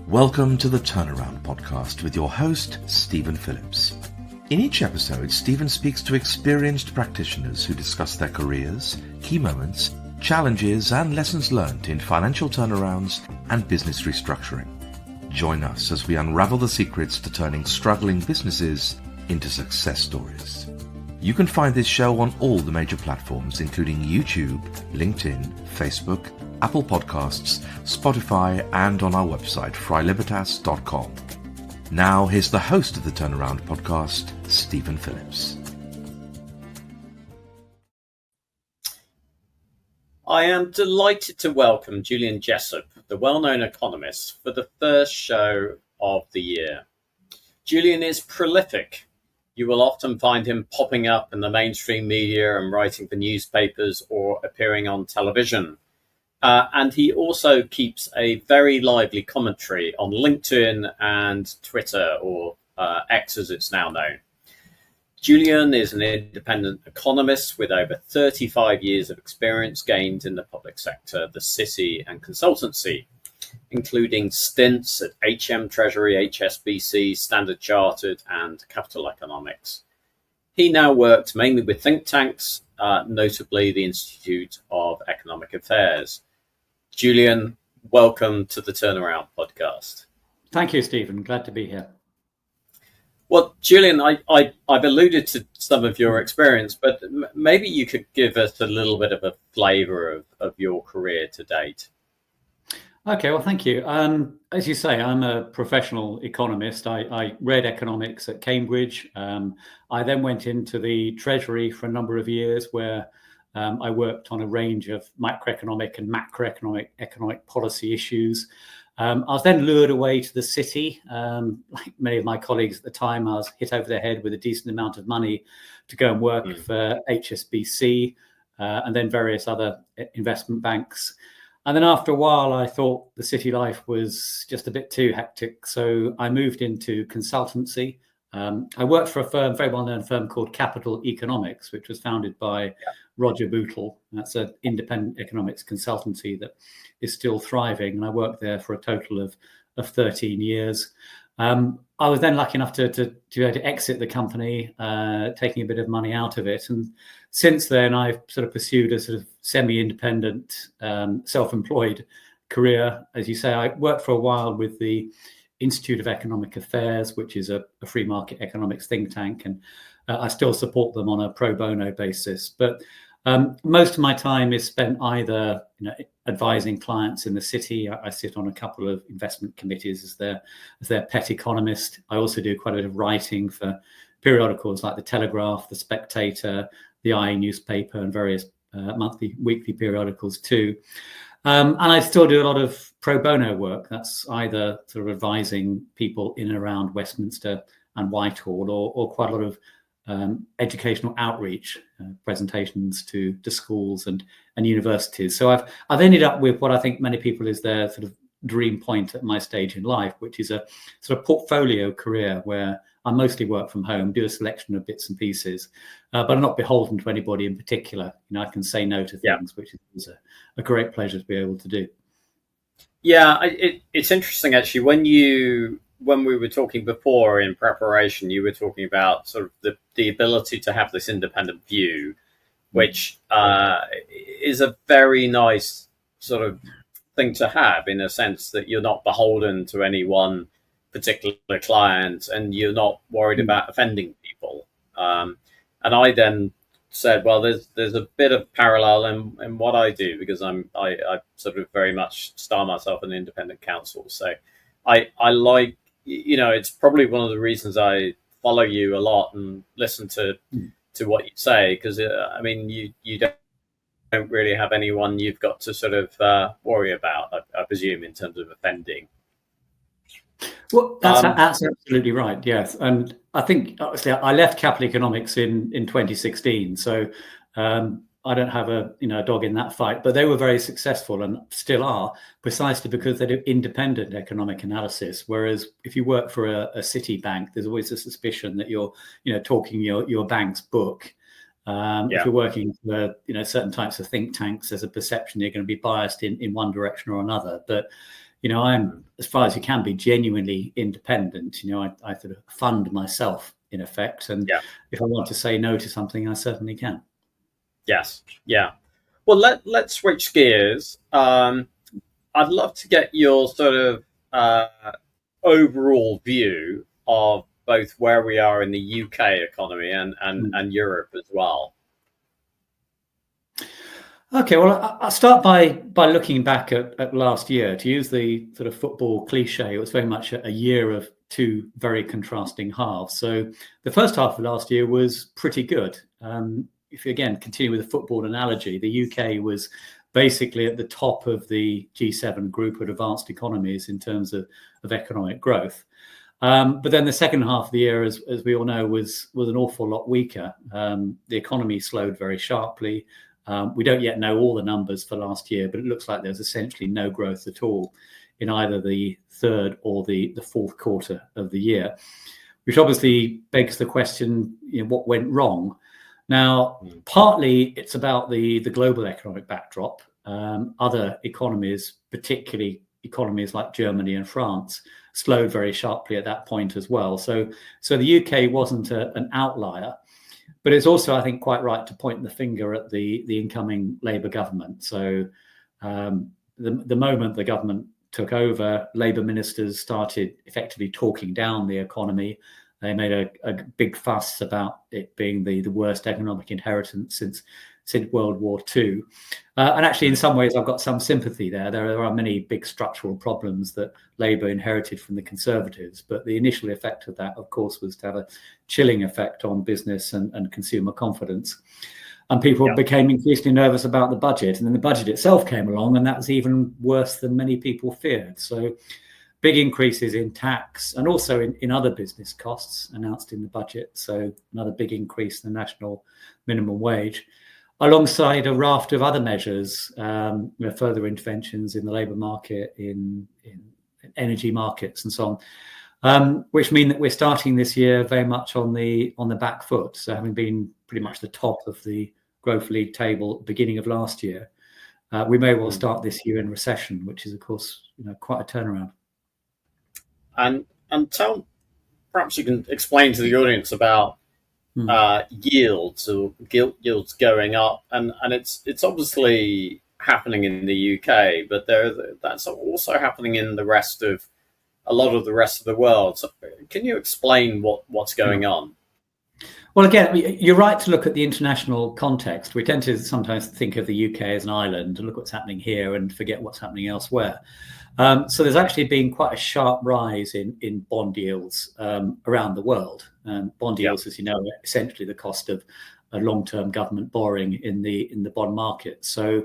Welcome to the Turnaround Podcast with your host, Stephen Phillips. In each episode, Stephen speaks to experienced practitioners who discuss their careers, key moments, challenges, and lessons learned in financial turnarounds and business restructuring. Join us as we unravel the secrets to turning struggling businesses into success stories. You can find this show on all the major platforms, including YouTube, LinkedIn, Facebook, Apple Podcasts, Spotify, and on our website, frylibertas.com. Now, here's the host of the Turnaround Podcast, Stephen Phillips. I am delighted to welcome Julian Jessop, the well-known economist, for the first show of the year. Julian is prolific. You will often find him popping up in the mainstream media and writing for newspapers or appearing on television. And he also keeps a very lively commentary on LinkedIn and Twitter, or X as it's now known. Julian is an independent economist with over 35 years of experience gained in the public sector, the city and consultancy, including stints at HM Treasury, HSBC, Standard Chartered and Capital Economics. He now works mainly with think tanks, notably the Institute of Economic Affairs. Julian, welcome to the Turnaround Podcast. Thank you, Stephen. Glad to be here. Well, Julian, I've alluded to some of your experience, but maybe you could give us a little bit of a flavour of your career to date. Okay, well, thank you. As you say, I'm a professional economist. I read economics at Cambridge. I then went into the Treasury for a number of years where I worked on a range of microeconomic and macroeconomic economic policy issues. I was then lured away to the city. Like many of my colleagues at the time, I was hit over the head with a decent amount of money to go and work for HSBC and then various other investment banks. And then after a while, I thought the city life was just a bit too hectic. So I moved into consultancy. I worked for a firm, very well-known firm called Capital Economics, which was founded by Roger Bootle. That's an independent economics consultancy that is still thriving. And I worked there for a total of 13 years. I was then lucky enough to exit the company, taking a bit of money out of it. And since then, I've sort of pursued a sort of semi-independent, self-employed career. As you say, I worked for a while with the Institute of Economic Affairs, which is a free market economics think tank, and I still support them on a pro bono basis. But most of my time is spent either advising clients in the city. I sit on a couple of investment committees as their pet economist. I also do quite a bit of writing for periodicals like The Telegraph, The Spectator, the IE newspaper, and various monthly, weekly periodicals too. And I still do a lot of pro bono work. That's either sort of advising people in and around Westminster and Whitehall, or quite a lot of educational outreach, presentations to schools and universities. So I've ended up with what I think many people is their sort of dream point at my stage in life, which is a sort of portfolio career where I mostly work from home, do a selection of bits and pieces, but I'm not beholden to anybody in particular. I can say no to things, which is a great pleasure to be able to do. Yeah, it's interesting actually. When we were talking before in preparation, you were talking about sort of the ability to have this independent view, which is a very nice sort of thing to have, in a sense that you're not beholden to any one particular client and you're not worried about offending people. And I then said, well, there's a bit of parallel in what I do, because I sort of very much style myself an independent counsel. So I like, it's probably one of the reasons I follow you a lot and listen to what you say, because you don't really have anyone you've got to sort of worry about, I presume, in terms of offending. Well, that's absolutely right. Yes, and I think obviously I left Capital Economics in 2016, so I don't have a dog in that fight. But they were very successful and still are, precisely because they do independent economic analysis. Whereas if you work for a city bank, there's always a suspicion that you're talking your bank's book. If you're working for certain types of think tanks, there's a perception you're going to be biased in one direction or another. But I'm, as far as you can be, genuinely independent. I sort of fund myself in effect, and if I want to say no to something, I certainly can. Yes. Yeah. Well, let's switch gears. I'd love to get your sort of overall view of both where we are in the UK economy and Europe as well. Okay, well, I'll start by looking back at last year. To use the sort of football cliche, it was very much a year of two very contrasting halves. So the first half of last year was pretty good. If you again continue with the football analogy, the UK was basically at the top of the G7 group of advanced economies in terms of economic growth. But then the second half of the year, as we all know, was an awful lot weaker. The economy slowed very sharply. We don't yet know all the numbers for last year, but it looks like there's essentially no growth at all in either the third or the fourth quarter of the year, which obviously begs the question, what went wrong? Now, partly it's about the global economic backdrop. Other economies, particularly economies like Germany and France, slowed very sharply at that point as well. So the UK wasn't an outlier. But it's also, I think, quite right to point the finger at the incoming Labour government. So the moment the government took over, Labour ministers started effectively talking down the economy. They made a big fuss about it being the worst economic inheritance since World War II. And actually, in some ways, I've got some sympathy there. There are many big structural problems that Labour inherited from the Conservatives. But the initial effect of that, of course, was to have a chilling effect on business and consumer confidence. And people became increasingly nervous about the budget. And then the budget itself came along, and that was even worse than many people feared. So big increases in tax and also in other business costs announced in the budget. So another big increase in the national minimum wage, alongside a raft of other measures, further interventions in the labour market, in energy markets and so on, which mean that we're starting this year very much on the back foot. So having been pretty much the top of the growth league table at the beginning of last year, we may well start this year in recession, which is, of course, quite a turnaround. And perhaps you can explain to the audience about yields or gilt yields going up, and it's obviously happening in the UK, but that's also happening in a lot of the rest of the world. So can you explain what's going on? Well, again, you're right to look at the international context. We tend to sometimes think of the UK as an island and look what's happening here and forget what's happening elsewhere. So there's actually been quite a sharp rise in bond yields around the world. Bond yields, as you know, are essentially the cost of a long-term government borrowing in the bond market. So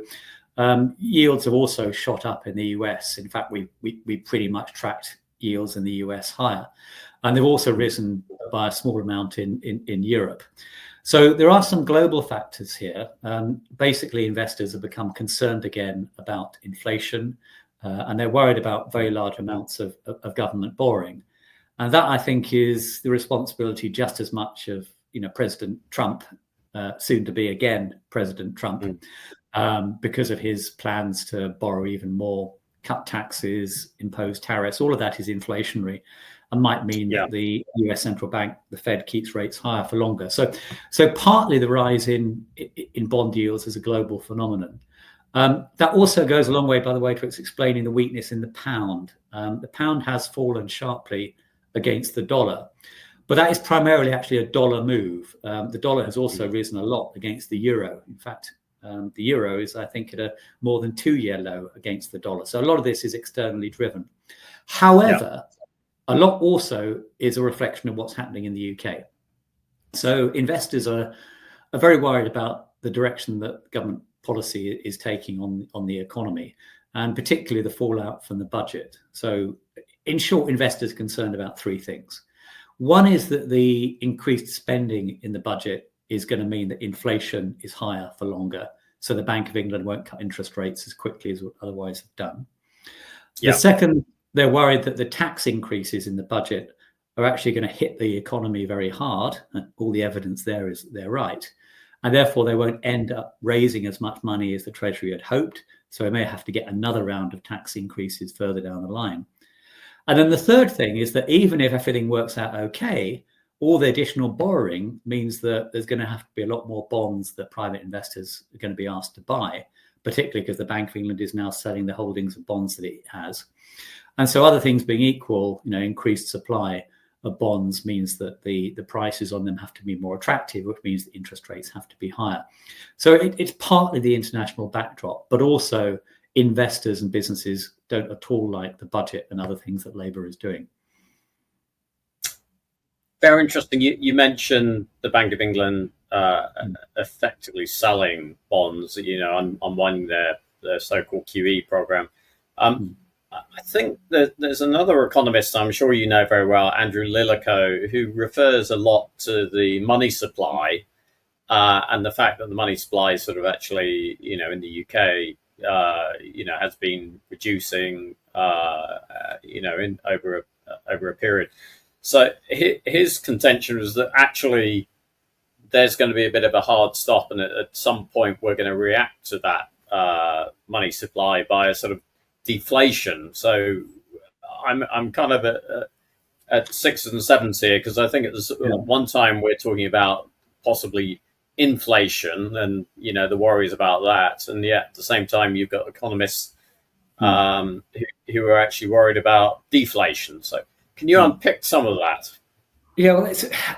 yields have also shot up in the US. In fact, we pretty much tracked yields in the US higher, and they've also risen by a small amount in Europe. So there are some global factors here. Basically, investors have become concerned again about inflation. And they're worried about very large amounts of government borrowing. And that, I think, is the responsibility just as much of President Trump, soon to be again President Trump, because of his plans to borrow even more, cut taxes, impose tariffs. All of that is inflationary and might mean that the US central bank, the Fed, keeps rates higher for longer. So partly the rise in bond yields is a global phenomenon. That also goes a long way, by the way, to explaining the weakness in the pound. The pound has fallen sharply against the dollar, but that is primarily actually a dollar move. The dollar has also risen a lot against the euro. In fact, the euro is, I think, at a more than 2-year low against the dollar. So a lot of this is externally driven. However, a lot also is a reflection of what's happening in the UK. So investors are very worried about the direction that government policy is taking on the economy, and particularly the fallout from the budget. So in short, investors are concerned about three things. One is that the increased spending in the budget is going to mean that inflation is higher for longer. So the Bank of England won't cut interest rates as quickly as would otherwise have done. The second, they're worried that the tax increases in the budget are actually going to hit the economy very hard. All the evidence there is they're right. and therefore they won't end up raising as much money as the Treasury had hoped. So we may have to get another round of tax increases further down the line. And then the third thing is that even if everything works out okay, all the additional borrowing means that there's going to have to be a lot more bonds that private investors are going to be asked to buy, particularly because the Bank of England is now selling the holdings of bonds that it has. And so other things being equal, increased supply of bonds means that the prices on them have to be more attractive, which means the interest rates have to be higher. So it's partly the international backdrop, but also investors and businesses don't at all like the budget and other things that Labour is doing. Very interesting. You mentioned the Bank of England effectively selling bonds, unwinding their so-called QE program. I think that there's another economist I'm sure you know very well, Andrew Lillico, who refers a lot to the money supply and the fact that the money supply is sort of actually, in the UK, has been reducing, in over a period. So his contention was that actually there's going to be a bit of a hard stop, and at some point we're going to react to that money supply by a sort of deflation. So I'm kind of at 6 and 7 here, because I think at one time we're talking about possibly inflation and the worries about that, and yet at the same time you've got economists who are actually worried about deflation. So can you unpick some of that? Yeah, well,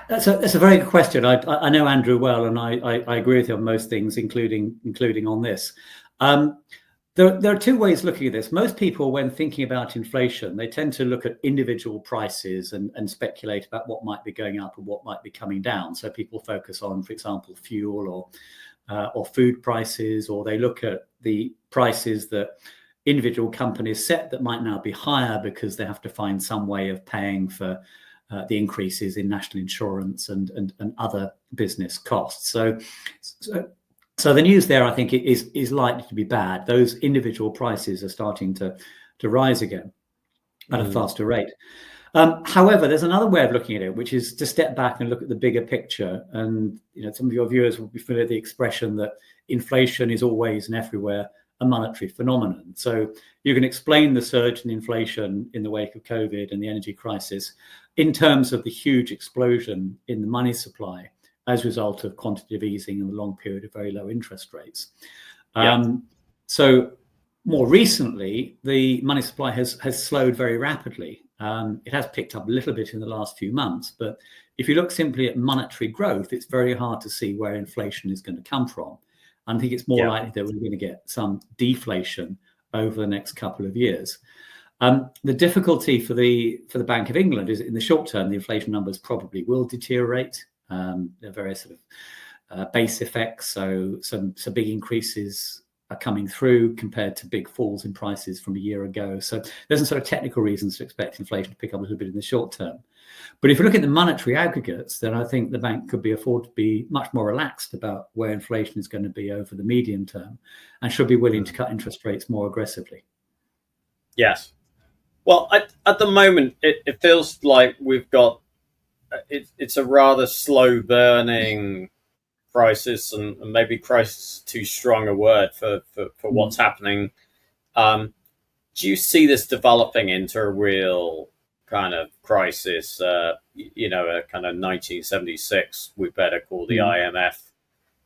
that's a very good question. I know Andrew well, and I agree with him on most things, including on this. There are two ways looking at this. Most people, when thinking about inflation, they tend to look at individual prices and speculate about what might be going up and what might be coming down. So people focus on, for example, fuel or food prices, or they look at the prices that individual companies set that might now be higher because they have to find some way of paying for the increases in national insurance and other business costs. So the news there, I think, is likely to be bad. Those individual prices are starting to rise again at a faster rate. However, there's another way of looking at it, which is to step back and look at the bigger picture. And some of your viewers will be familiar with the expression that inflation is always and everywhere a monetary phenomenon. So you can explain the surge in inflation in the wake of COVID and the energy crisis in terms of the huge explosion in the money supply as a result of quantitative easing and the long period of very low interest rates. So more recently, the money supply has slowed very rapidly. It has picked up a little bit in the last few months, but if you look simply at monetary growth, it's very hard to see where inflation is going to come from. I think it's more likely that we're going to get some deflation over the next couple of years. The difficulty for the Bank of England is in the short term, the inflation numbers probably will deteriorate. There are various sort of base effects. So some big increases are coming through compared to big falls in prices from a year ago. So there's some sort of technical reasons to expect inflation to pick up a little bit in the short term. But if you look at the monetary aggregates, then I think the bank could afford to be much more relaxed about where inflation is going to be over the medium term, and should be willing to cut interest rates more aggressively. Yes. Well, at the moment, it feels like we've got it's a rather slow burning crisis, and maybe crisis is too strong a word for what's happening. Do you see this developing into a real kind of crisis, a kind of 1976, we better call the IMF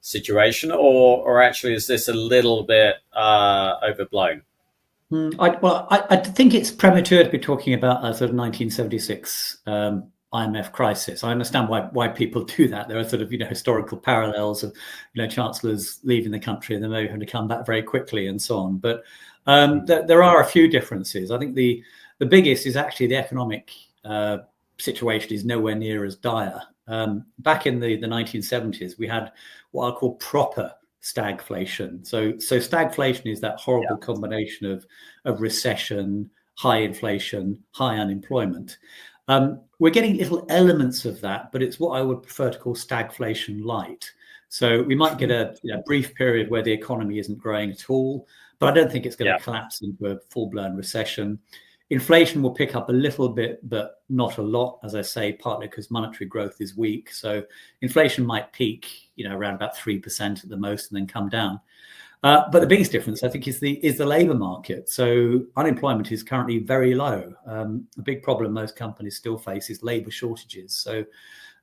situation, or actually is this a little bit overblown? I think it's premature to be talking about a sort of 1976 IMF crisis. I understand why people do that. There are sort of historical parallels of chancellors leaving the country and then maybe having to come back very quickly and so on. But there are a few differences. I think the biggest is actually the economic situation is nowhere near as dire. Back in the 1970s, we had what I'll call proper stagflation. So stagflation is that horrible combination of recession, high inflation, high unemployment. We're getting little elements of that, but it's what I would prefer to call stagflation light. So we might get a brief period where the economy isn't growing at all, but I don't think it's going to collapse into a full-blown recession. Inflation will pick up a little bit, but not a lot, as I say, partly because monetary growth is weak. So inflation might peak, around about 3% at the most, and then come down. But the biggest difference, I think, is the labour market. So unemployment is currently very low. A big problem most companies still face is labour shortages. So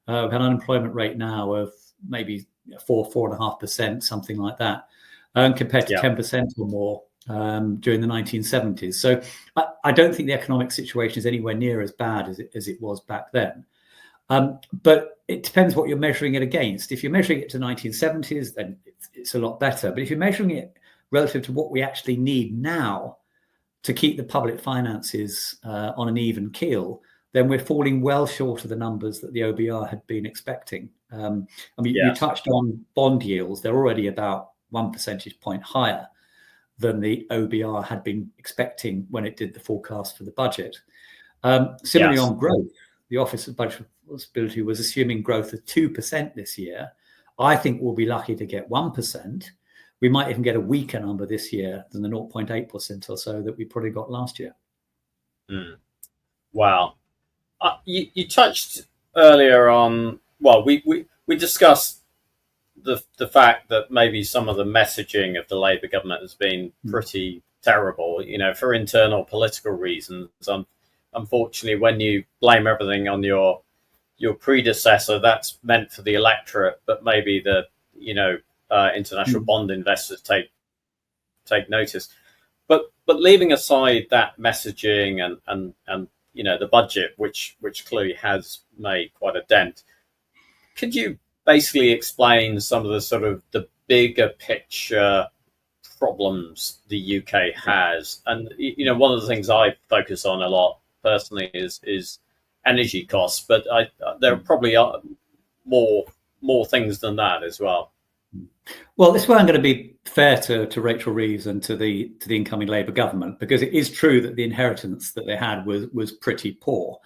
we have an unemployment rate now of maybe 4.5%, something like that, compared to 10% or more during the 1970s. So I don't think the economic situation is anywhere near as bad as it was back then. But it depends what you're measuring it against. If you're measuring it to 1970s, then it's a lot better. But if you're measuring it relative to what we actually need now to keep the public finances on an even keel, then we're falling well short of the numbers that the OBR had been expecting. You touched on bond yields. They're already about 1 percentage point higher than the OBR had been expecting when it did the forecast for the budget. Similarly, on growth, the Office of Budget Responsibility was assuming growth of 2% this year. I think we'll be lucky to get 1%. We might even get a weaker number this year than the 0.8% or so that we probably got last year. Wow. You touched earlier on, we discussed the fact that maybe some of the messaging of the Labour government has been pretty terrible, for internal political reasons. Unfortunately, when you blame everything on your predecessor, that's meant for the electorate, but maybe the international bond investors take notice. But leaving aside that messaging and the budget, which clearly has made quite a dent, could you basically explain some of the sort of the bigger picture problems the UK has? And one of the things I focus on a lot personally is energy costs, but there probably are more things than that as well. Well, this way I'm going to be fair to Rachel Reeves and to the incoming Labour government, because it is true that the inheritance that they had was pretty poor.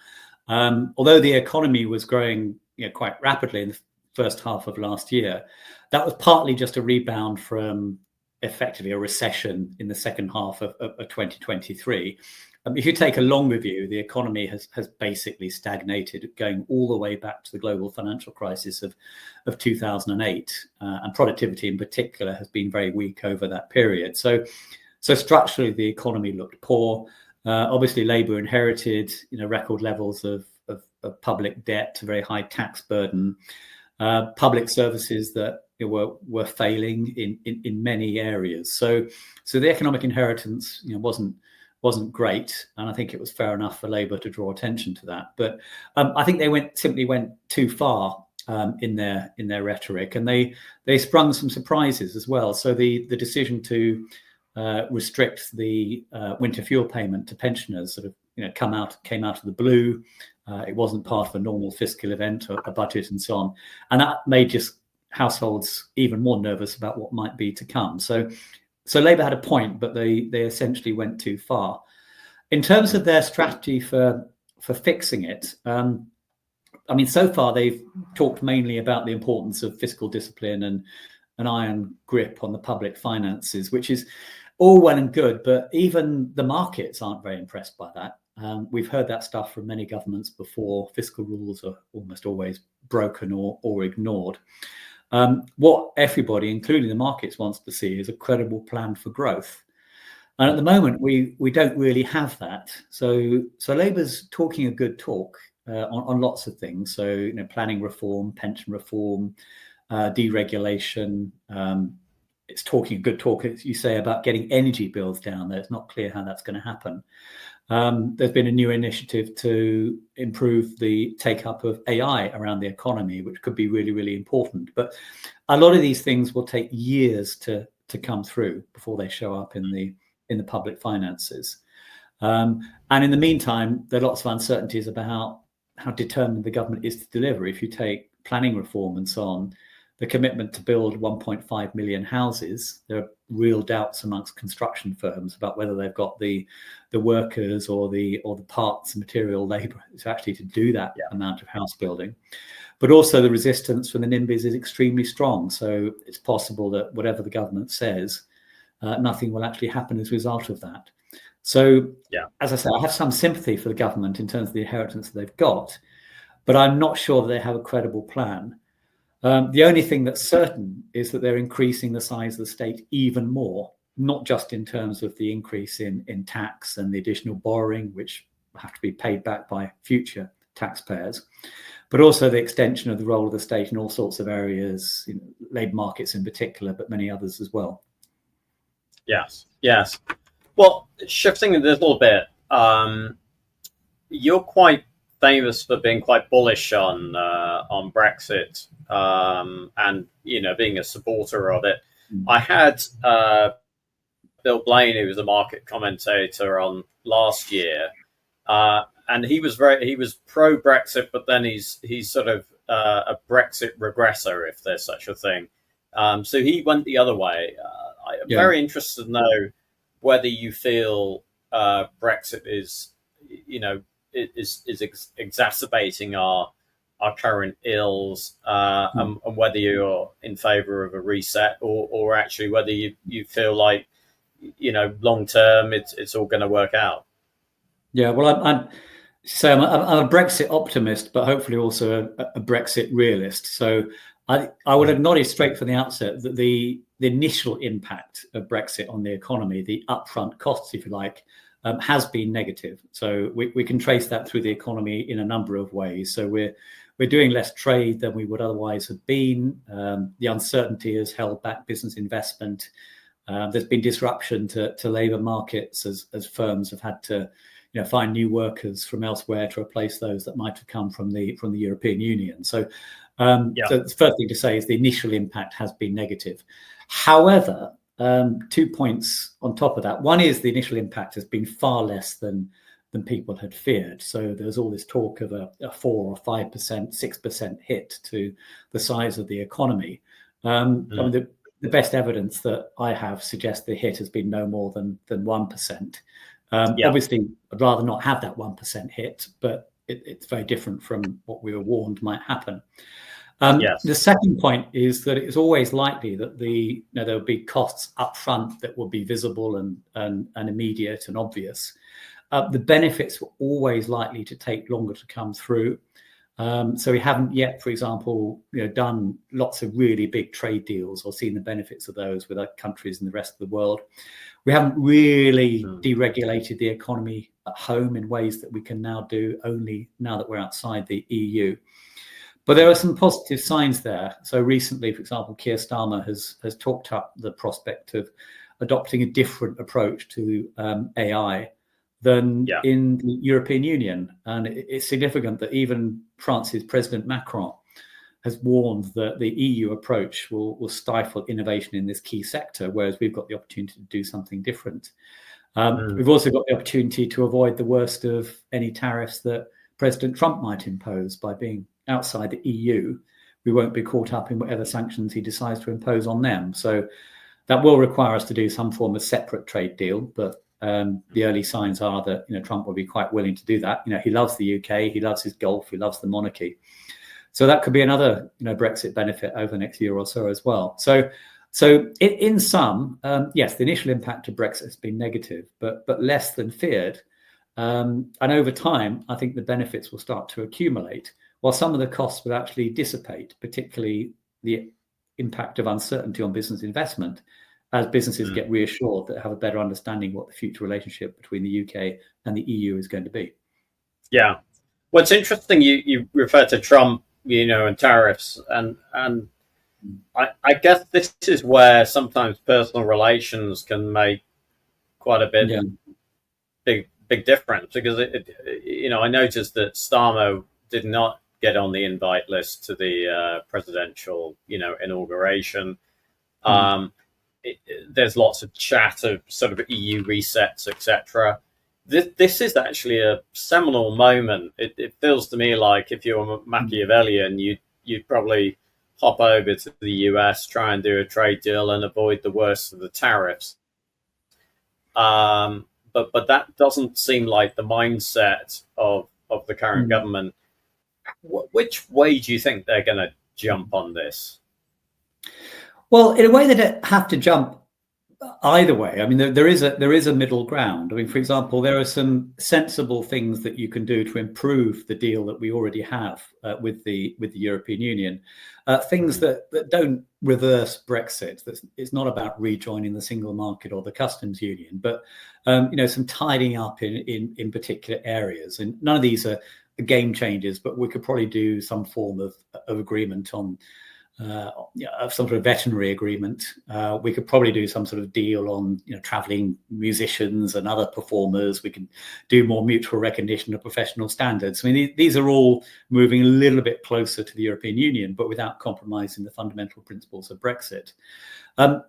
Although the economy was growing quite rapidly in the first half of last year, that was partly just a rebound from effectively a recession in the second half of 2023. If you take a longer view, the economy has basically stagnated, going all the way back to the global financial crisis of 2008, and productivity in particular has been very weak over that period. So structurally, the economy looked poor. Obviously, Labour inherited record levels of public debt, a very high tax burden, public services that were failing in many areas. So the economic inheritance wasn't great, and I think it was fair enough for Labour to draw attention to that. But I think they simply went too far in their rhetoric, and they sprung some surprises as well. So the decision to restrict the winter fuel payment to pensioners sort of came out of the blue. It wasn't part of a normal fiscal event or a budget and so on, and that made just households even more nervous about what might be to come. So Labour had a point, but they essentially went too far. In terms of their strategy for fixing it, so far they've talked mainly about the importance of fiscal discipline and an iron grip on the public finances, which is all well and good, but even the markets aren't very impressed by that. We've heard that stuff from many governments before. Fiscal rules are almost always broken or ignored. What everybody, including the markets, wants to see is a credible plan for growth. And at the moment, we don't really have that. So Labour's talking a good talk on lots of things. So planning reform, pension reform, deregulation. It's talking a good talk, as you say, about getting energy bills down there. It's not clear how that's going to happen. There's been a new initiative to improve the take-up of AI around the economy, which could be really, really important. But a lot of these things will take years to come through before they show up in the public finances. And in the meantime, there are lots of uncertainties about how determined the government is to deliver. If you take planning reform and so on, the commitment to build 1.5 million houses, there are real doubts amongst construction firms about whether they've got the workers or the parts and material labour to actually to do that amount of house building. But also the resistance from the NIMBYs is extremely strong. So it's possible that whatever the government says, nothing will actually happen as a result of that. So, Yeah. as I said, I have some sympathy for the government in terms of the inheritance that they've got, but I'm not sure that they have a credible plan. The only thing that's certain is that they're increasing the size of the state even more, not just in terms of the increase in tax and the additional borrowing, which have to be paid back by future taxpayers, but also the extension of the role of the state in all sorts of areas, labour markets in particular, but many others as well. Yes. Well, shifting a little bit, you're quite famous for being quite bullish on Brexit, and being a supporter of it. I had Bill Blaine, who was a market commentator on last year, and he was pro Brexit, but then he's sort of a Brexit regressor, if there's such a thing. So he went the other way. I'm very interested to know whether you feel Brexit is exacerbating our current ills, and whether you're in favour of a reset, or actually whether you feel like long term it's all going to work out. Yeah, well, I'm a Brexit optimist, but hopefully also a Brexit realist. So I would acknowledge straight from the outset that the initial impact of Brexit on the economy, the upfront costs, if you like, has been negative. So we can trace that through the economy in a number of ways. So we're doing less trade than we would otherwise have been. The uncertainty has held back business investment. There's been disruption to labour markets as firms have had to find new workers from elsewhere to replace those that might have come from the European Union. So, so the first thing to say is the initial impact has been negative. However, 2 points on top of that. One is the initial impact has been far less than people had feared. So there's all this talk of a 4 or 5%, 6% hit to the size of the economy. I mean, the best evidence that I have suggests the hit has been no more than 1%. Obviously, I'd rather not have that 1% hit, but it's very different from what we were warned might happen. The second point is that it's always likely that there will be costs up front that will be visible and immediate and obvious. The benefits were always likely to take longer to come through. So we haven't yet, for example, done lots of really big trade deals or seen the benefits of those with other countries in the rest of the world. We haven't really deregulated the economy at home in ways that we can now do only now that we're outside the EU. But there are some positive signs there. So recently, for example, Keir Starmer has talked up the prospect of adopting a different approach to AI than in the European Union. And it's significant that even France's President Macron has warned that the EU approach will stifle innovation in this key sector, whereas we've got the opportunity to do something different. We've also got the opportunity to avoid the worst of any tariffs that President Trump might impose by being outside the EU. We won't be caught up in whatever sanctions he decides to impose on them. So that will require us to do some form of separate trade deal, but the early signs are that Trump will be quite willing to do that. He loves the UK, he loves his golf, he loves the monarchy. So that could be another Brexit benefit over the next year or so as well. So in sum, yes, the initial impact of Brexit has been negative, but less than feared. And over time, I think the benefits will start to accumulate, while some of the costs will actually dissipate, particularly the impact of uncertainty on business investment, as businesses get reassured that have a better understanding what the future relationship between the UK and the EU is going to be. Yeah. What's interesting, you refer to Trump, and tariffs, and I guess this is where sometimes personal relations can make quite a bit big difference, because I noticed that Starmer did not get on the invite list to the presidential inauguration. There's lots of chat of sort of EU resets, etc. This is actually a seminal moment. It feels to me like if you're Machiavellian, you'd probably hop over to the US, try and do a trade deal and avoid the worst of the tariffs. But that doesn't seem like the mindset of the current government. Which way do you think they're going to jump on this? Well, in a way, they don't have to jump either way, I mean, there is a middle ground. I mean, for example, there are some sensible things that you can do to improve the deal that we already have with the European Union. Things that don't reverse Brexit. It's not about rejoining the single market or the customs union, but some tidying up in particular areas. And none of these are game changers, but we could probably do some form of agreement on. Of some sort of veterinary agreement. We could probably do some sort of deal on traveling musicians and other performers. We can do more mutual recognition of professional standards. I mean, these are all moving a little bit closer to the European Union, but without compromising the fundamental principles of Brexit.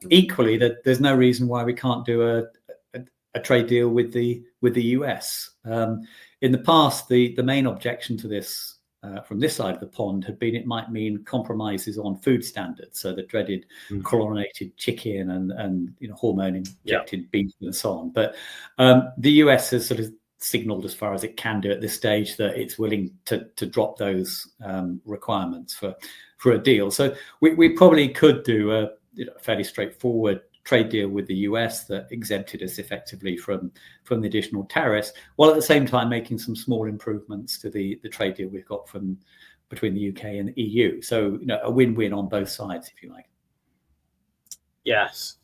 Equally, there's no reason why we can't do a trade deal with the US. In the past, the main objection to this from this side of the pond had been it might mean compromises on food standards, so the dreaded chlorinated chicken and hormone injected beef and so on. But the US has sort of signalled as far as it can do at this stage that it's willing to drop those requirements for a deal. So we probably could do a fairly straightforward trade deal with the US that exempted us effectively from the additional tariffs, while at the same time making some small improvements to the trade deal we've got between the UK and the EU. So a win-win on both sides, if you like. Yes.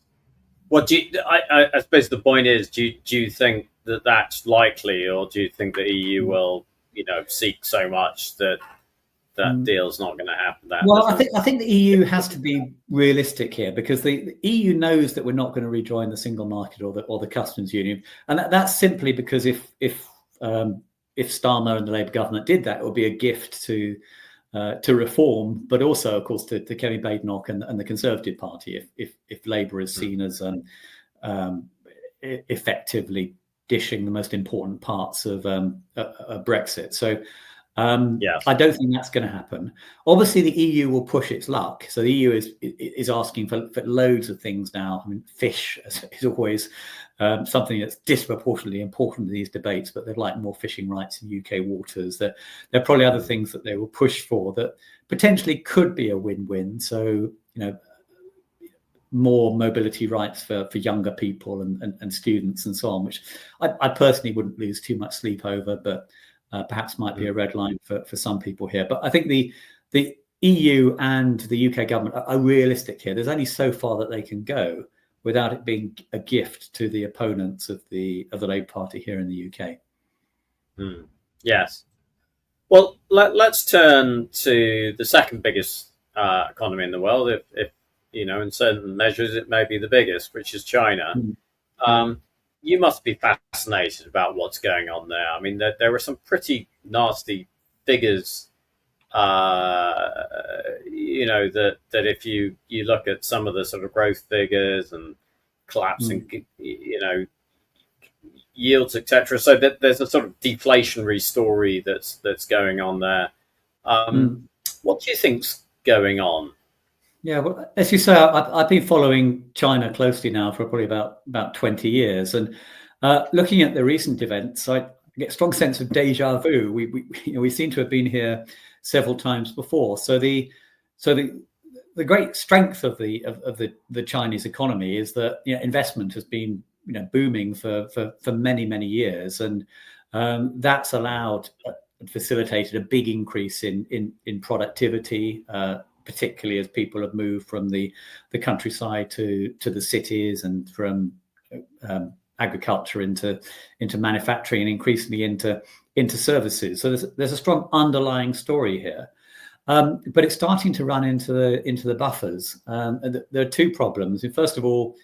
What I suppose the point is, do you think that that's likely, or do you think the EU will seek so much that deal's not going to happen? I think the EU has to be realistic here, because the EU knows that we're not going to rejoin the single market or the customs union, and that's simply because if Starmer and the Labour government did that, it would be a gift to reform, but also, of course, to Kemi Badenoch and the Conservative Party if Labour is seen as effectively dishing the most important parts of Brexit. So. I don't think that's going to happen. Obviously, the EU will push its luck. So the EU is asking for loads of things now. I mean, fish is always something that's disproportionately important to these debates, but they'd like more fishing rights in UK waters. There are probably other things that they will push for that potentially could be a win-win. So, more mobility rights for younger people and students and so on, which I personally wouldn't lose too much sleep over, but perhaps might be a red line for some people here. But I think the EU and the UK government are realistic here. There's only so far that they can go without it being a gift to the opponents of the Labour Party here in the UK. Yes. Well, let's turn to the second biggest economy in the world. If in certain measures, it may be the biggest, which is China. You must be fascinated about what's going on there. I mean, there are some pretty nasty figures, that if you look at some of the sort of growth figures and collapsing, yields, etc. So there's a sort of deflationary story that's going on there. What do you think's going on? Yeah, well, as you say, I've been following China closely now for probably about 20 years, and looking at the recent events, I get a strong sense of deja vu. We seem to have been here several times before. So the great strength of the Chinese economy is that investment has been booming for many years, and that's allowed and facilitated a big increase in productivity. Particularly as people have moved from the countryside to the cities, and from agriculture into manufacturing, and increasingly into services. So there's a strong underlying story here, but it's starting to run into the buffers. There are two problems. First of all,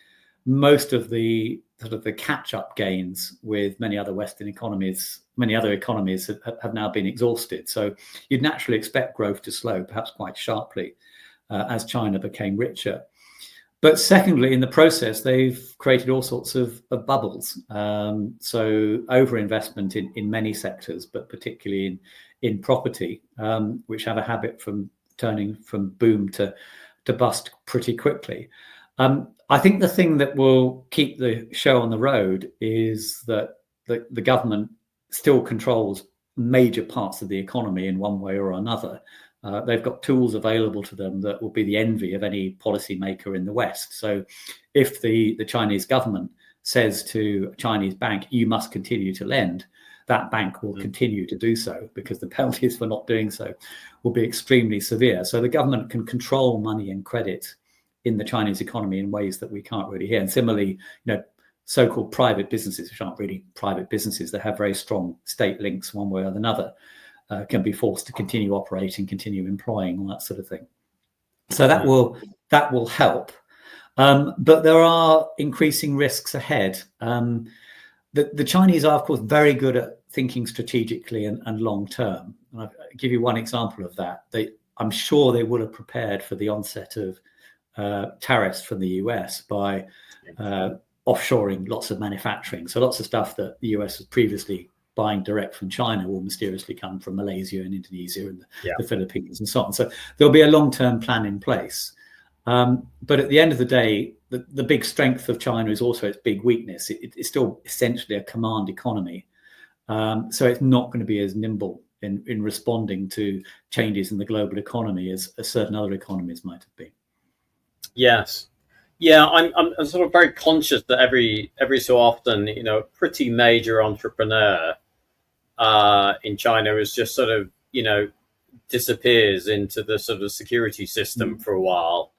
most of the sort of the catch-up gains with many other Western economies, many other economies have now been exhausted. So you'd naturally expect growth to slow, perhaps quite sharply, as China became richer. But secondly, in the process, they've created all sorts of bubbles. So overinvestment in many sectors, but particularly in property, which have a habit from turning from boom to bust pretty quickly. I think the thing that will keep the show on the road is that the government still controls major parts of the economy in one way or another. they've got tools available to them that will be the envy of any policymaker in the West. So if the Chinese government says to a Chinese bank, you must continue to lend, that bank will continue to do so, because the penalties for not doing so will be extremely severe. So the government can control money and credit in the Chinese economy in ways that we can't really hear. And similarly, so-called private businesses, which aren't really private businesses, that have very strong state links one way or another, can be forced to continue operating, continue employing, all that sort of thing. So that will help. But there are increasing risks ahead. The Chinese are, of course, very good at thinking strategically and long term. And I'll give you one example of that. I'm sure they would have prepared for the onset of tariffs from the US by offshoring lots of manufacturing. So lots of stuff that the US was previously buying direct from China will mysteriously come from Malaysia and Indonesia and the Philippines and so on. So there'll be a long-term plan in place. But at the end of the day, the big strength of China is also its big weakness. It's still essentially a command economy. So it's not going to be as nimble in responding to changes in the global economy as certain other economies might have been. Yes. Yeah, I'm sort of very conscious that every so often, a pretty major entrepreneur in China is just sort of, disappears into the sort of security system for a while.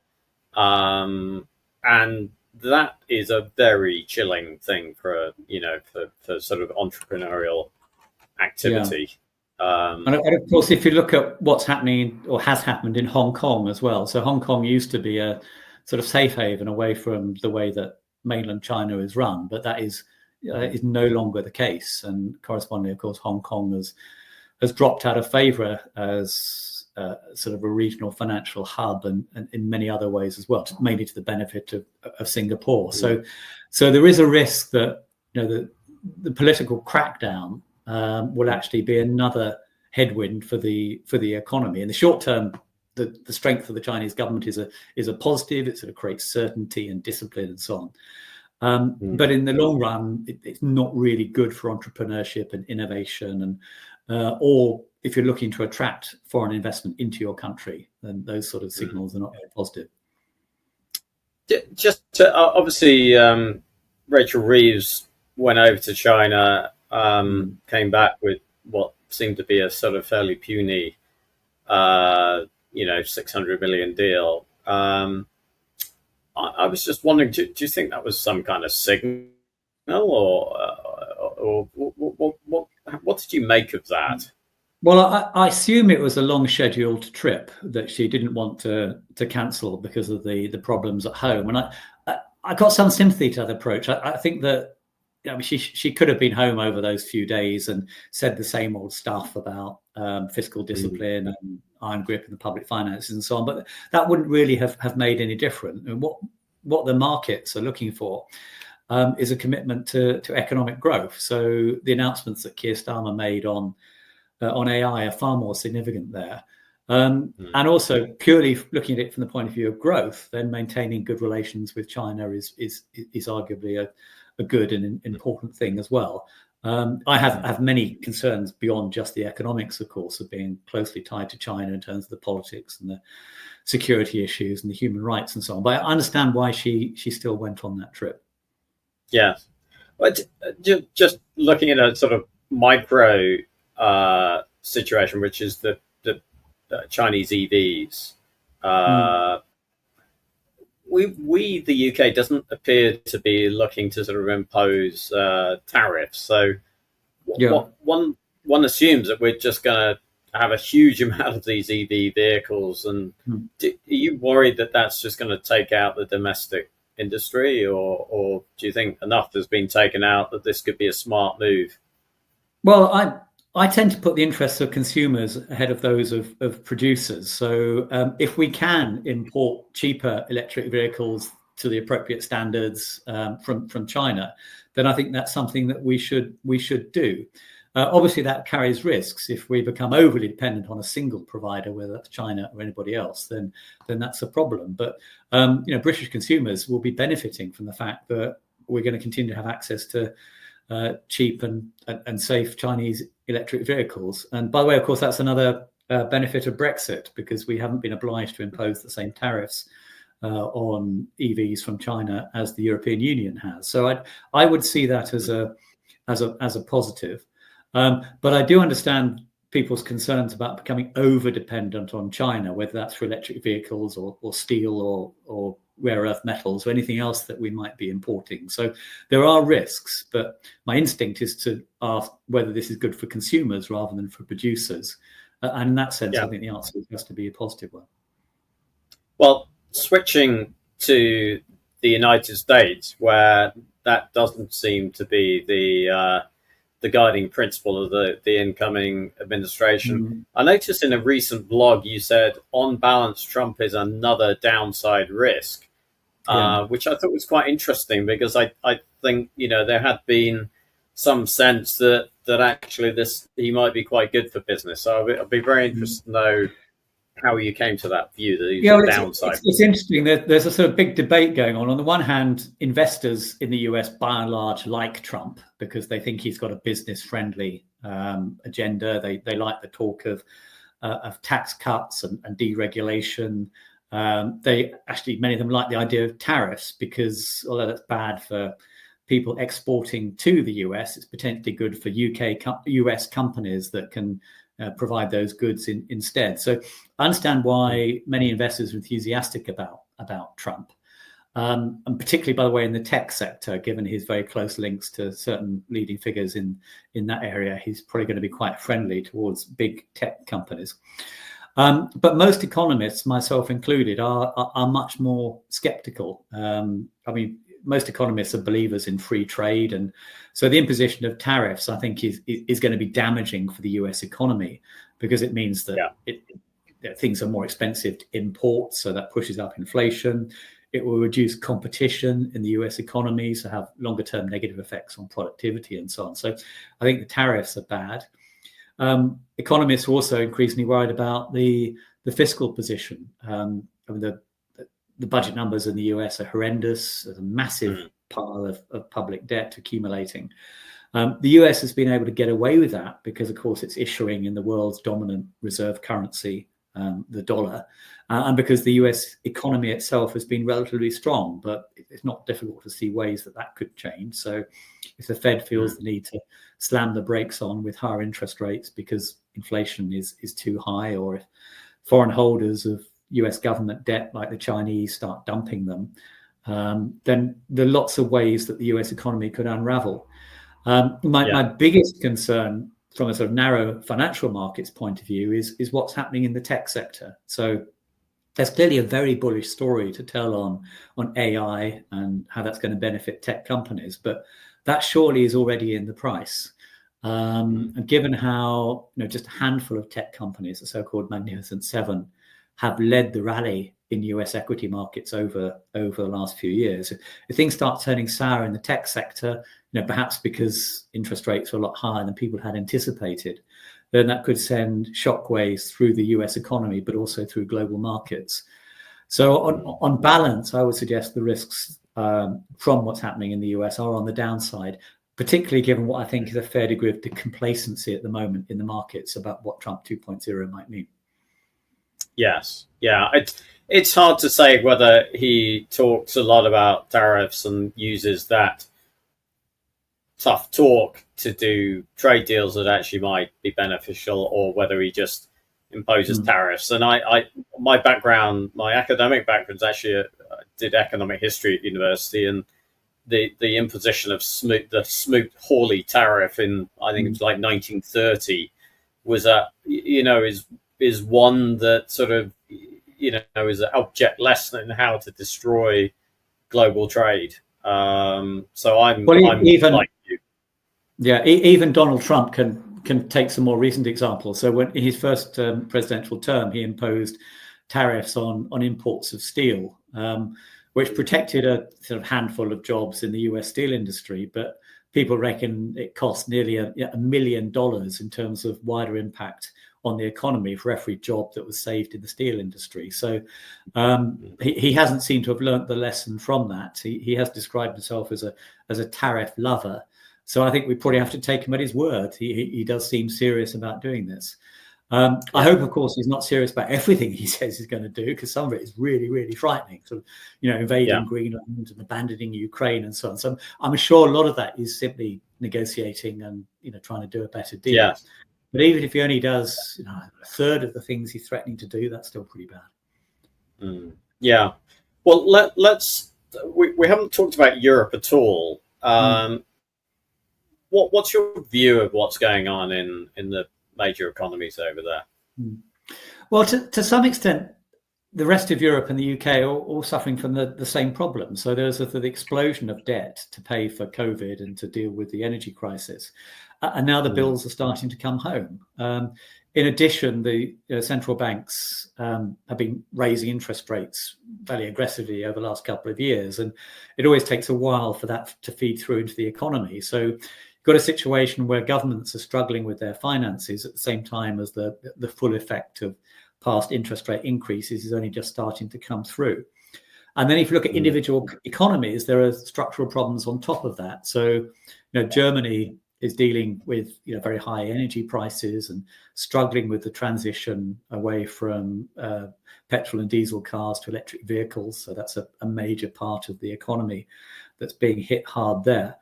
And that is a very chilling thing for sort of entrepreneurial activity. And of course, if you look at what's happening or has happened in Hong Kong as well. So Hong Kong used to be a sort of safe haven away from the way that mainland China is run, but that is no longer the case. And correspondingly, of course, Hong Kong has dropped out of favor as sort of a regional financial hub and in many other ways as well, mainly to the benefit of Singapore. So there is a risk that the political crackdown will actually be another headwind for the economy. In the short term, the strength of the Chinese government is a positive. It sort of creates certainty and discipline and so on. But in the long run, it's not really good for entrepreneurship and innovation, and or if you're looking to attract foreign investment into your country, then those sort of signals are not very positive. Just to, obviously, Rachel Reeves went over to China, came back with what seemed to be a sort of fairly puny, 600 million deal. I was just wondering, do you think that was some kind of signal, or what did you make of that? Well, I assume it was a long scheduled trip that she didn't want to cancel because of the problems at home. And I got some sympathy to that approach. I think that she could have been home over those few days and said the same old stuff about fiscal discipline and iron grip in the public finances and so on, but that wouldn't really have made any difference. And what the markets are looking for is a commitment to economic growth. So the announcements that Keir Starmer made on AI are far more significant there. And also purely looking at it from the point of view of growth, then maintaining good relations with China is arguably a good and important thing as well. I have many concerns beyond just the economics, of course, of being closely tied to China in terms of the politics and the security issues and the human rights and so on. But I understand why she still went on that trip. Yeah. But just looking at a sort of micro situation, which is the Chinese EVs. We the UK doesn't appear to be looking to sort of impose tariffs. So one assumes that we're just going to have a huge amount of these EV vehicles. And are you worried that that's just going to take out the domestic industry, or do you think enough has been taken out that this could be a smart move? Well, I tend to put the interests of consumers ahead of those of producers. So if we can import cheaper electric vehicles to the appropriate standards from China, then I think that's something that we should do. Obviously, that carries risks. If we become overly dependent on a single provider, whether that's China or anybody else, then that's a problem. But British consumers will be benefiting from the fact that we're going to continue to have access to cheap and safe Chinese electric vehicles. And by the way, of course, that's another benefit of Brexit, because we haven't been obliged to impose the same tariffs on EVs from China as the European Union has. So I would see that as a positive. But I do understand people's concerns about becoming over dependent on China, whether that's for electric vehicles or steel or rare earth metals or anything else that we might be importing. So there are risks, but my instinct is to ask whether this is good for consumers rather than for producers. And in that sense, I think the answer has to be a positive one. Well, switching to the United States, where that doesn't seem to be the guiding principle of the incoming administration. I noticed in a recent blog you said, on balance, Trump is another downside risk, which I thought was quite interesting, because I think, there had been some sense that actually he might be quite good for business. So I'd be very interested to know how you came to that view, that he's a downside. It's interesting. There's a sort of big debate going on. On the one hand, investors in the US, by and large, like Trump because they think he's got a business-friendly agenda. They like the talk of tax cuts and deregulation. They actually, many of them like the idea of tariffs, because although that's bad for people exporting to the US, it's potentially good for US companies that can provide those goods instead. So I understand why many investors are enthusiastic about Trump, and particularly, by the way, in the tech sector, given his very close links to certain leading figures in that area, he's probably going to be quite friendly towards big tech companies. But most economists, myself included, are much more skeptical. Most economists are believers in free trade, and so the imposition of tariffs, I think, is going to be damaging for the US economy, because it means that things are more expensive to import, so that pushes up inflation. It will reduce competition in the US economy, so have longer-term negative effects on productivity and so on. So I think the tariffs are bad. Economists are also increasingly worried about the fiscal position. The budget numbers in the US are horrendous. There's a massive pile of public debt accumulating. The US has been able to get away with that because, of course, it's issuing in the world's dominant reserve currency, the dollar, and because the US economy itself has been relatively strong. But it's not difficult to see ways that could change. So if the Fed feels the need to slam the brakes on with higher interest rates because inflation is too high, or if foreign holders of US government debt like the Chinese start dumping them, then there are lots of ways that the US economy could unravel. My biggest concern from a sort of narrow financial markets point of view is what's happening in the tech sector. So there's clearly a very bullish story to tell on AI and how that's going to benefit tech companies, but that surely is already in the price. And given how just a handful of tech companies, the so-called Magnificent Seven, have led the rally in US equity markets over the last few years. If things start turning sour in the tech sector, perhaps because interest rates are a lot higher than people had anticipated, then that could send shockwaves through the US economy, but also through global markets. So on balance, I would suggest the risks from what's happening in the US are on the downside, particularly given what I think is a fair degree of complacency at the moment in the markets about what Trump 2.0 might mean. Yes. Yeah. It's hard to say whether he talks a lot about tariffs and uses that tough talk to do trade deals that actually might be beneficial, or whether he just imposes tariffs. And my academic background is actually I did economic history at university, and the imposition of the Smoot-Hawley tariff in, I think it was like 1930, was is one that sort of, is an object lesson in how to destroy global trade. So I'm even like you. Yeah, even Donald Trump can take some more recent examples. So when in his first presidential term, he imposed tariffs on imports of steel, which protected a sort of handful of jobs in the US steel industry. But people reckon it cost nearly $1 million in terms of wider impact on the economy for every job that was saved in the steel industry. So he hasn't seemed to have learnt the lesson from that. He has described himself as a tariff lover. So I think we probably have to take him at his word. He does seem serious about doing this. I hope, of course, he's not serious about everything he says he's going to do, because some of it is really, really frightening. Sort of, invading Greenland and abandoning Ukraine and so on. So I'm sure a lot of that is simply negotiating and trying to do a better deal. Yes. But even if he only does a third of the things he's threatening to do, that's still pretty bad. Yeah. Well, let's. We haven't talked about Europe at all. What's your view of what's going on in the major economies over there? Well, to some extent, the rest of Europe and the UK are all suffering from the same problem. So there's the explosion of debt to pay for COVID and to deal with the energy crisis. And now the bills are starting to come home. In addition, the central banks have been raising interest rates fairly aggressively over the last couple of years. And it always takes a while for that to feed through into the economy. So you've got a situation where governments are struggling with their finances at the same time as the full effect of past interest rate increases is only just starting to come through. And then if you look at individual economies, there are structural problems on top of that. So, Germany is dealing with very high energy prices and struggling with the transition away from petrol and diesel cars to electric vehicles. So that's a major part of the economy that's being hit hard there.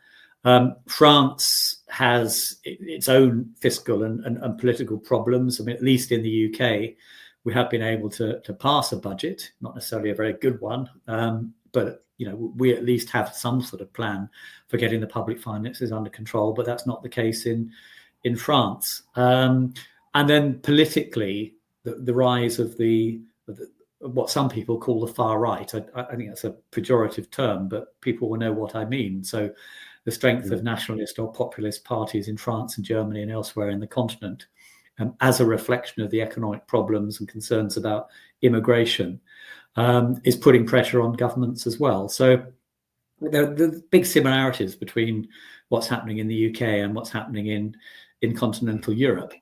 France has its own fiscal and political problems. I mean, at least in the UK, we have been able to pass a budget, not necessarily a very good one, but we at least have some sort of plan for getting the public finances under control. But that's not the case in France. And then politically, the rise of what some people call the far right. I think that's a pejorative term, but people will know what I mean. So the strength of nationalist or populist parties in France and Germany and elsewhere in the continent, as a reflection of the economic problems and concerns about immigration, is putting pressure on governments as well. So there are big similarities between what's happening in the UK and what's happening in continental Europe.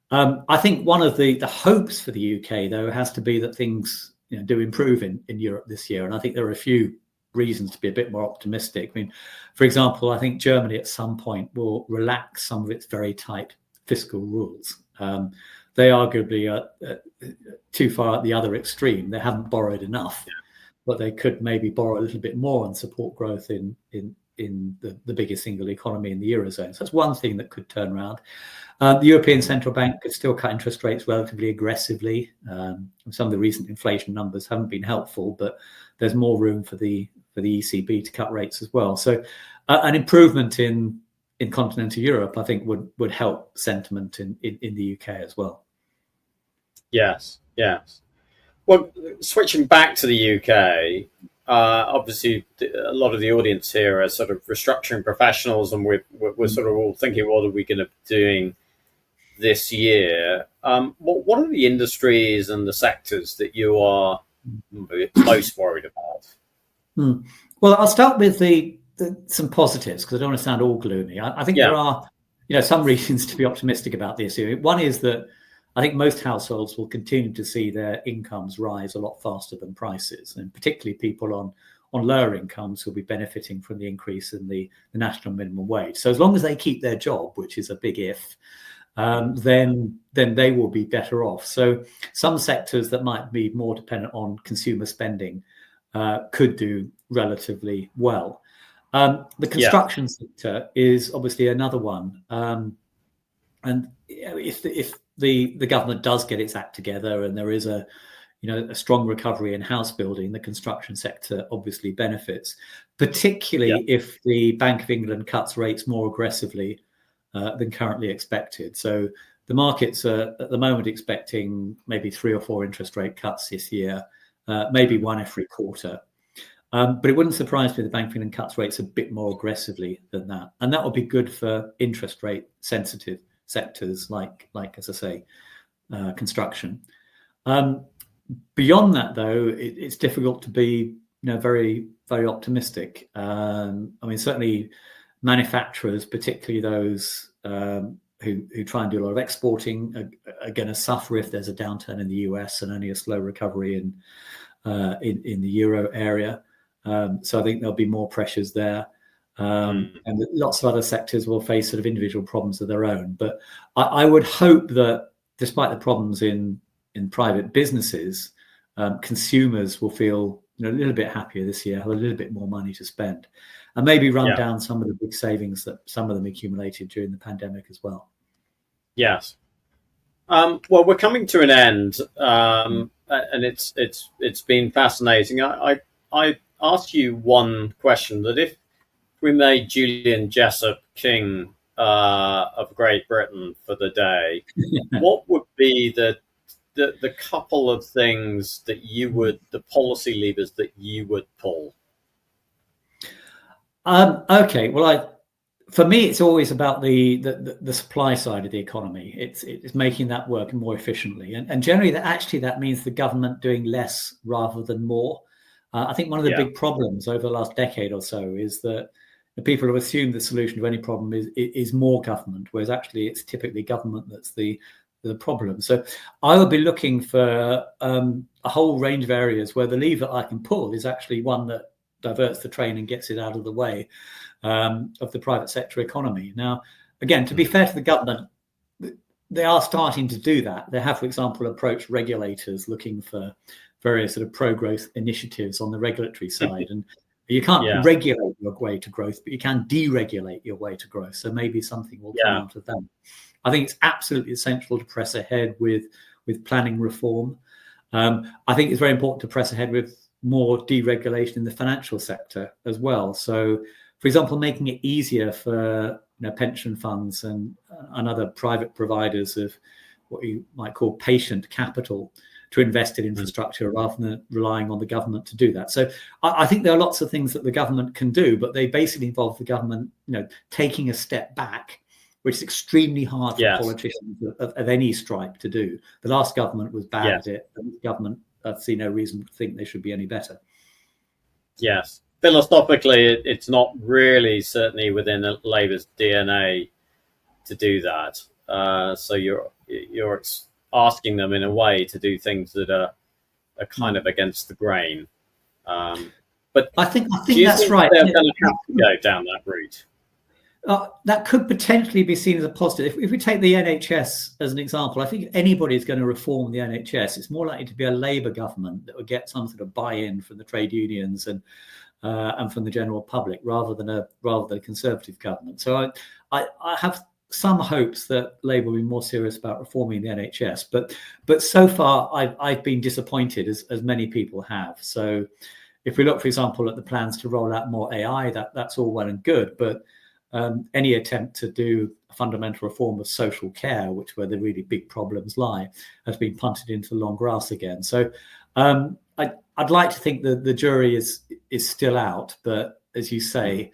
I think one of the hopes for the UK, though, has to be that things do improve in Europe this year. And I think there are a few reasons to be a bit more optimistic. I mean, for example, I think Germany at some point will relax some of its very tight fiscal rules. They arguably are too far at the other extreme. They haven't borrowed enough, but they could maybe borrow a little bit more and support growth in the biggest single economy in the Eurozone. So that's one thing that could turn around. The European Central Bank could still cut interest rates relatively aggressively. Some of the recent inflation numbers haven't been helpful, but there's more room for the ECB to cut rates as well. So an improvement in continental Europe, I think, would help sentiment in the UK as well. Yes. Well, switching back to the UK, obviously a lot of the audience here are sort of restructuring professionals, and we're sort of all thinking, what are we going to be doing this year? What are the industries and the sectors that you are most worried about? Well, I'll start with some positives, because I don't want to sound all gloomy. I think there are some reasons to be optimistic about this year. One is that I think most households will continue to see their incomes rise a lot faster than prices, and particularly people on lower incomes will be benefiting from the increase in the national minimum wage. So as long as they keep their job, which is a big if, then they will be better off. So some sectors that might be more dependent on consumer spending could do relatively well. The construction sector is obviously another one. And if the government does get its act together and there is a strong recovery in house building, the construction sector obviously benefits, particularly if the Bank of England cuts rates more aggressively than currently expected. So the markets are at the moment expecting maybe 3 or 4 interest rate cuts this year, maybe one every quarter. But it wouldn't surprise me if the Bank of England cuts rates a bit more aggressively than that. And that will be good for interest rate sensitive sectors like as I say, construction. Beyond that, though, it's difficult to be very, very optimistic. I mean, certainly manufacturers, particularly those who try and do a lot of exporting, are going to suffer if there's a downturn in the US and only a slow recovery in the euro area. So I think there'll be more pressures there. And lots of other sectors will face sort of individual problems of their own. But I would hope that despite the problems in private businesses, consumers will feel a little bit happier this year, have a little bit more money to spend, and maybe run down some of the big savings that some of them accumulated during the pandemic as well. Yes. Well, we're coming to an end, and it's been fascinating. I ask you one question: that if we made Julian Jessop king of Great Britain for the day, what would be the couple of things that the policy levers that you would pull? Okay, well, for me, it's always about the supply side of the economy. It's making that work more efficiently, and generally that means the government doing less rather than more. I think one of the big problems over the last decade or so is that the people have assumed the solution to any problem is more government, whereas actually it's typically government that's the problem. So I would be looking for a whole range of areas where the lever I can pull is actually one that diverts the train and gets it out of the way of the private sector economy. Now, again, to be fair to the government, they are starting to do that. They have, for example, approached regulators looking for various sort of pro-growth initiatives on the regulatory side. And you can't regulate your way to growth, but you can deregulate your way to growth. So maybe something will come out of that. I think it's absolutely essential to press ahead with planning reform. I think it's very important to press ahead with more deregulation in the financial sector as well. So, for example, making it easier for pension funds and other private providers of what you might call patient capital to invest in infrastructure rather than relying on the government to do that. So I think there are lots of things that the government can do, but they basically involve the government, taking a step back, which is extremely hard for politicians of any stripe to do. The last government was bad at it, and the government, I see no reason to think they should be any better. Yes. Philosophically, it's not really certainly within Labour's DNA to do that. So you're asking them in a way to do things that are kind of against the grain. But I think that's right. They're going to have to go down that route. That could potentially be seen as a positive. If we take the NHS as an example, I think if anybody's going to reform the NHS, it's more likely to be a Labour government that would get some sort of buy-in from the trade unions and from the general public, rather than a Conservative government. So I have some hopes that Labour will be more serious about reforming the NHS, but so far I've been disappointed, as many people have. So if we look, for example, at the plans to roll out more AI, that's all well and good, but any attempt to do a fundamental reform of social care, where the really big problems lie, has been punted into long grass again. So I'd like to think that the jury is still out, but as you say,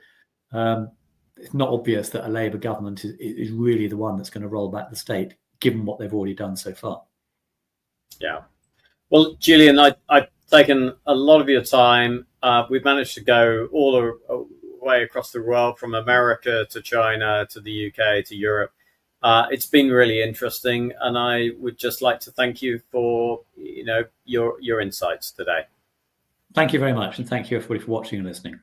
it's not obvious that a Labour government is really the one that's going to roll back the state, given what they've already done so far. Yeah. Well, Julian, I've taken a lot of your time. We've managed to go all the way across the world, from America to China to the UK to Europe. It's been really interesting, and I would just like to thank you for your insights today. Thank you very much, and thank you everybody for watching and listening.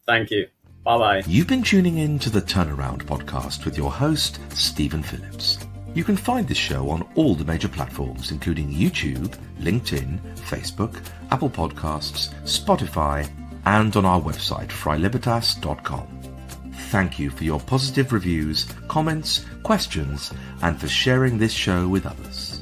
Thank you. Bye-bye. You've been tuning in to the Turnaround podcast with your host, Stephen Phillips. You can find this show on all the major platforms, including YouTube, LinkedIn, Facebook, Apple Podcasts, Spotify, and on our website, freilibertas.com. Thank you for your positive reviews, comments, questions, and for sharing this show with others.